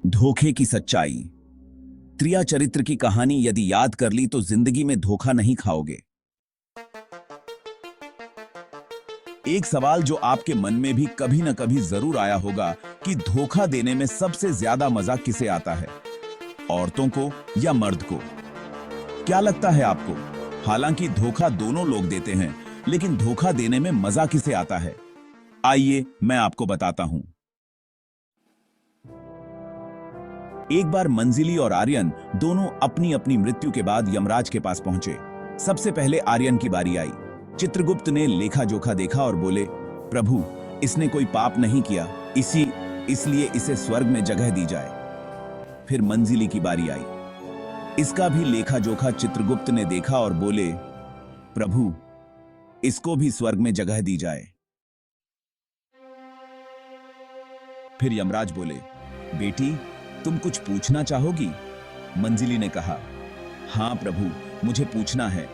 धोखे की सच्चाई। त्रिया चरित्र की कहानी यदि याद कर ली तो जिंदगी में धोखा नहीं खाओगे। एक सवाल जो आपके मन में भी कभी न कभी जरूर आया होगा कि धोखा देने में सबसे ज्यादा मजा किसे आता है, औरतों को या मर्द को? क्या लगता है आपको? हालांकि धोखा दोनों लोग देते हैं, लेकिन धोखा देने में मजा किसे आता है? आइए मैं आपको बताता हूं। एक बार मंजिली और आर्यन दोनों अपनी अपनी मृत्यु के बाद यमराज के पास पहुंचे। सबसे पहले आर्यन की बारी आई। चित्रगुप्त ने लेखा जोखा देखा और बोले, प्रभु, इसने कोई पाप नहीं किया, इसलिए इसे स्वर्ग में जगह दी जाए। फिर मंजिली की बारी आई। इसका भी लेखा जोखा चित्रगुप्त ने देखा और बोले, प्रभु, इसको भी स्वर्ग में जगह दी जाए। फिर यमराज बोले, बेटी, तुम कुछ पूछना चाहोगी? मंजिली ने कहा, हां प्रभु, मुझे पूछना है।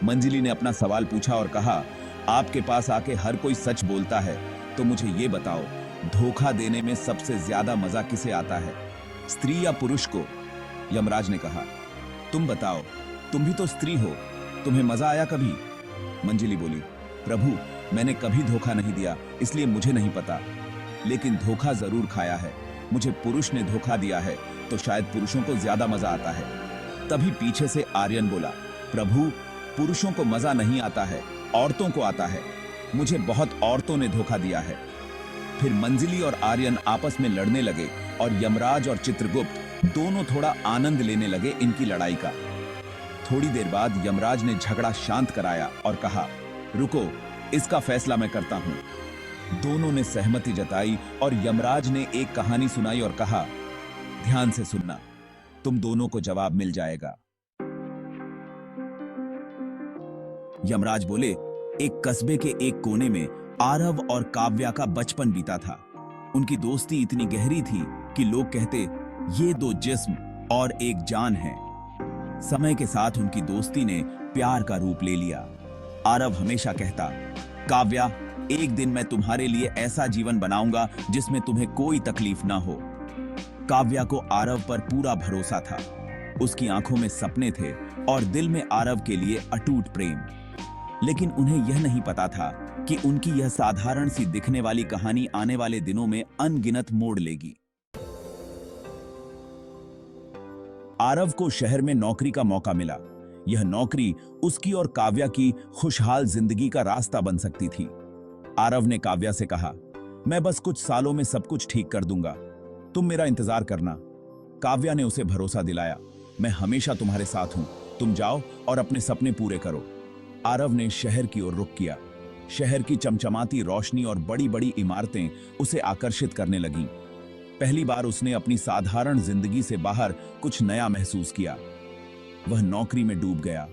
मंजिली ने अपना सवाल पूछा और कहा, आपके पास आके हर कोई सच बोलता है, तो मुझे ये बताओ, धोखा देने में सबसे ज्यादा मजा किसे आता है, स्त्री या पुरुष को? यमराज ने कहा, तुम बताओ, तुम भी तो स्त्री हो, तुम्हें मजा आया कभी? मंजिली बोली, प्रभु, मैंने कभी धोखा नहीं दिया, इसलिए मुझे नहीं पता, लेकिन धोखा जरूर खाया है। मुझे पुरुष ने धोखा दिया है, तो शायद पुरुषों को ज्यादा मजा आता है। तभी पीछे से आर्यन बोला, प्रभु, पुरुषों को मजा नहीं आता है, औरतों को आता है। मुझे बहुत औरतों ने धोखा दिया है। फिर मंजिली और आर्यन आपस में लड़ने लगे और यमराज और चित्रगुप्त दोनों थोड़ा आनंद लेने लगे इनकी लड़ाई का। थोड़ी देर बाद यमराज ने झगड़ा शांत कराया और कहा, रुको, इसका फैसला मैं करता हूं। दोनों ने सहमति जताई और यमराज ने एक कहानी सुनाई और कहा, ध्यान से सुनना, तुम दोनों को जवाब मिल जाएगा। यमराज बोले, एक कस्बे के एक कोने में आरव और काव्या का बचपन बीता था। उनकी दोस्ती इतनी गहरी थी कि लोग कहते, ये दो जिस्म और एक जान है। समय के साथ उनकी दोस्ती ने प्यार का रूप ले लिया। आरव हमेशा कहता, काव्या, एक दिन मैं तुम्हारे लिए ऐसा जीवन बनाऊंगा जिसमें तुम्हें कोई तकलीफ ना हो। काव्या को आरव पर पूरा भरोसा था। उसकी आंखों में सपने थे और दिल में आरव के लिए अटूट प्रेम। लेकिन उन्हें यह नहीं पता था कि उनकी यह साधारण सी दिखने वाली कहानी आने वाले दिनों में अनगिनत मोड़ लेगी। आरव को शहर में नौकरी का मौका मिला। यह नौकरी उसकी और काव्या की खुशहाल जिंदगी का रास्ता बन सकती थी। आरव ने काव्या से कहा, मैं बस कुछ सालों में सब कुछ ठीक कर दूंगा, तुम मेरा इंतजार करना। काव्या ने उसे भरोसा दिलाया, मैं हमेशा तुम्हारे साथ हूं, तुम जाओ और अपने सपने पूरे करो। आरव ने शहर की ओर रुख किया। शहर की चमचमाती रोशनी और बड़ी बड़ी इमारतें उसे आकर्षित करने लगीं। पहली बार उसने अपनी साधारण जिंदगी से बाहर कुछ नया महसूस किया। वह नौकरी में डूब गया।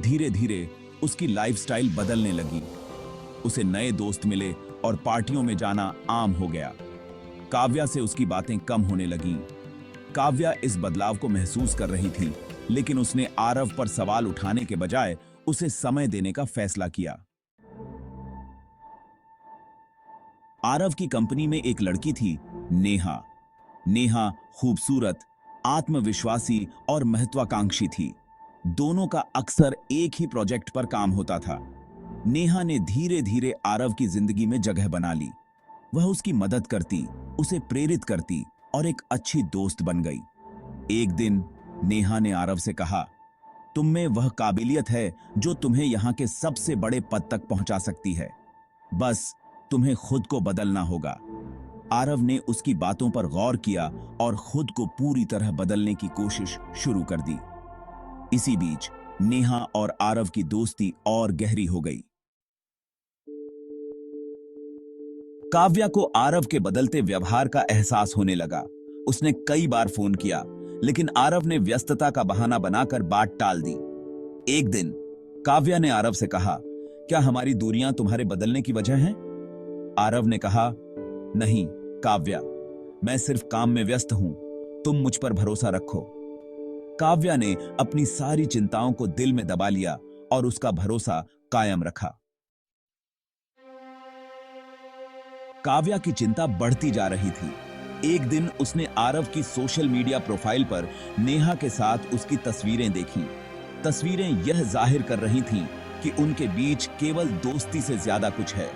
धीरे धीरे उसकी लाइफस्टाइल बदलने लगी। उसे नए दोस्त मिले और पार्टियों में जाना आम हो गया। काव्या से उसकी बातें कम होने लगीं। काव्या इस बदलाव को महसूस कर रही थी, लेकिन उसने आरव पर सवाल उठाने के बजाय उसे समय देने का फैसला किया। आरव की कंपनी में एक लड़की थी, नेहा। नेहा खूबसूरत, आत्मविश्वासी और महत्वाकांक्षी थी। दोनों का अक्सर एक ही प्रोजेक्ट पर काम होता था। नेहा ने धीरे धीरे आरव की जिंदगी में जगह बना ली। वह उसकी मदद करती, उसे प्रेरित करती और एक अच्छी दोस्त बन गई। एक दिन नेहा ने आरव से कहा, तुम में वह काबिलियत है जो तुम्हें यहां के सबसे बड़े पद तक पहुंचा सकती है, बस तुम्हें खुद को बदलना होगा। आरव ने उसकी बातों पर गौर किया और खुद को पूरी तरह बदलने की कोशिश शुरू कर दी। इसी बीच नेहा और आरव की दोस्ती और गहरी हो गई। काव्या को आरव के बदलते व्यवहार का एहसास होने लगा। उसने कई बार फोन किया, लेकिन आरव ने व्यस्तता का बहाना बनाकर बात टाल दी। एक दिन काव्या ने आरव से कहा, क्या हमारी दूरियां तुम्हारे बदलने की वजह हैं? आरव ने कहा, नहीं काव्या, मैं सिर्फ काम में व्यस्त हूं, तुम मुझ पर भरोसा रखो। काव्या ने अपनी सारी चिंताओं को दिल में दबा लिया और उसका भरोसा कायम रखा। काव्या की चिंता बढ़ती जा रही थी। एक दिन उसने आरव की सोशल मीडिया प्रोफाइल पर नेहा के साथ उसकी तस्वीरें देखीं। तस्वीरें यह जाहिर कर रही थीं कि उनके बीच केवल दोस्ती से ज्यादा कुछ है।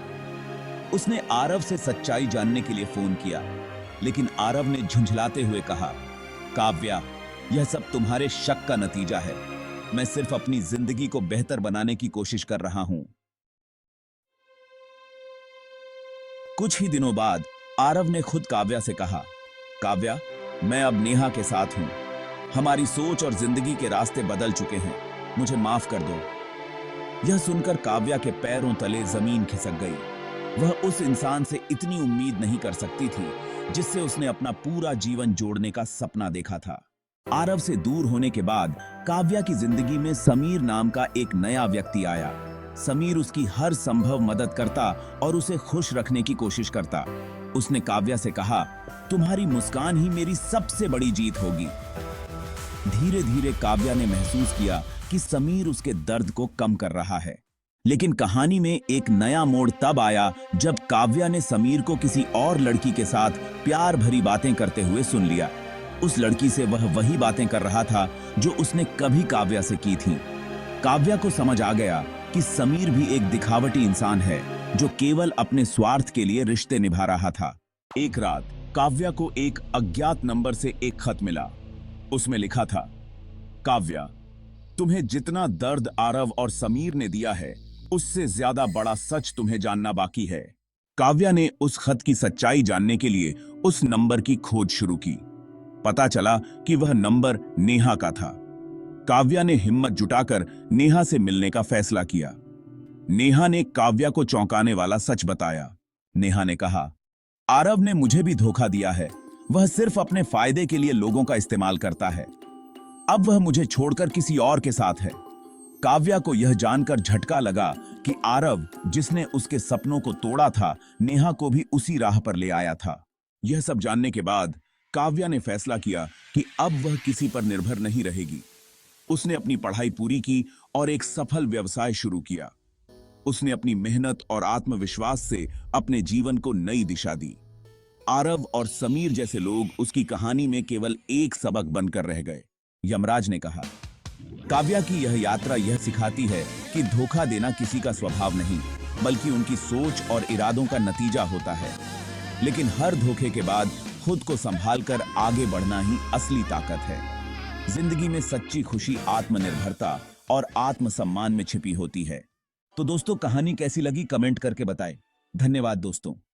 उसने आरव से सच्चाई जानने के लिए फोन किया, लेकिन आरव ने झुंझलाते हुए कहा, काव्या, यह सब तुम्हारे शक का नतीजा है। मैं सिर्फ अपनी जिंदगी को बेहतर बनाने की कोशिश कर रहा हूं। कुछ ही दिनों बाद आरव ने खुद काव्या से कहा, काव्या, मैं अब नेहा के साथ हूं। हमारी सोच और जिंदगी के रास्ते बदल चुके हैं। मुझे माफ कर दो। यह सुनकर काव्या के पैरों तले जमीन खिसक गई। वह उस इंसान से इतनी उम्मीद नहीं कर सकती थी जिससे उसने अपना पूरा जीवन जोड़ने का सपना देखा था। आरव से दूर होने के बाद काव्या की जिंदगी में समीर नाम का एक नया व्यक्ति आया। समीर उसकी हर संभव मदद करता और उसे खुश रखने की कोशिश करता। उसने काव्या से कहा, तुम्हारी मुस्कान ही मेरी सबसे बड़ी जीत होगी। धीरे धीरे काव्या ने महसूस किया कि समीर उसके दर्द को कम कर रहा है। लेकिन कहानी में एक नया मोड़ तब आया जब काव्या ने समीर को किसी और लड़की के साथ प्यार भरी बातें करते हुए सुन लिया। उस लड़की से वह वही बातें कर रहा था जो उसने कभी काव्या से की थी। काव्या को समझ आ गया कि समीर भी एक दिखावटी इंसान है जो केवल अपने स्वार्थ के लिए रिश्ते निभा रहा था। एक रात काव्या को एक अज्ञात नंबर से एक खत मिला। उसमें लिखा था, काव्या, तुम्हें जितना दर्द आरव और समीर ने दिया है, उससे ज्यादा बड़ा सच तुम्हें जानना बाकी है। काव्या ने उस खत की सच्चाई जानने के लिए उस नंबर की खोज शुरू की। पता चला कि वह नंबर नेहा का था। काव्या ने हिम्मत जुटाकर नेहा से मिलने का फैसला किया। नेहा ने काव्या को चौंकाने वाला सच बताया। नेहा ने कहा, आरव ने मुझे भी धोखा दिया है। वह सिर्फ अपने फायदे के लिए लोगों का इस्तेमाल करता है। अब वह मुझे छोड़कर किसी और के साथ है। काव्या को यह जानकर झटका लगा कि आरव, जिसने उसके सपनों को तोड़ा था, नेहा को भी उसी राह पर ले आया था। यह सब जानने के बाद काव्या ने फैसला किया कि अब वह किसी पर निर्भर नहीं रहेगी। उसने अपनी पढ़ाई पूरी की और एक सफल व्यवसाय शुरू किया। उसने अपनी मेहनत और आत्मविश्वास से अपने जीवन को नई दिशा दी। आरव और समीर जैसे लोग उसकी कहानी में केवल एक सबक बनकर रह गए। यमराज ने कहा, काव्या की यह यात्रा यह सिखाती है कि धोखा देना किसी का स्वभाव नहीं, बल्कि उनकी सोच और इरादों का नतीजा होता है। लेकिन हर धोखे के बाद खुद को संभालकर आगे बढ़ना ही असली ताकत है। जिंदगी में सच्ची खुशी आत्मनिर्भरता और आत्मसम्मान में छिपी होती है। तो दोस्तों, कहानी कैसी लगी कमेंट करके बताएं। धन्यवाद दोस्तों।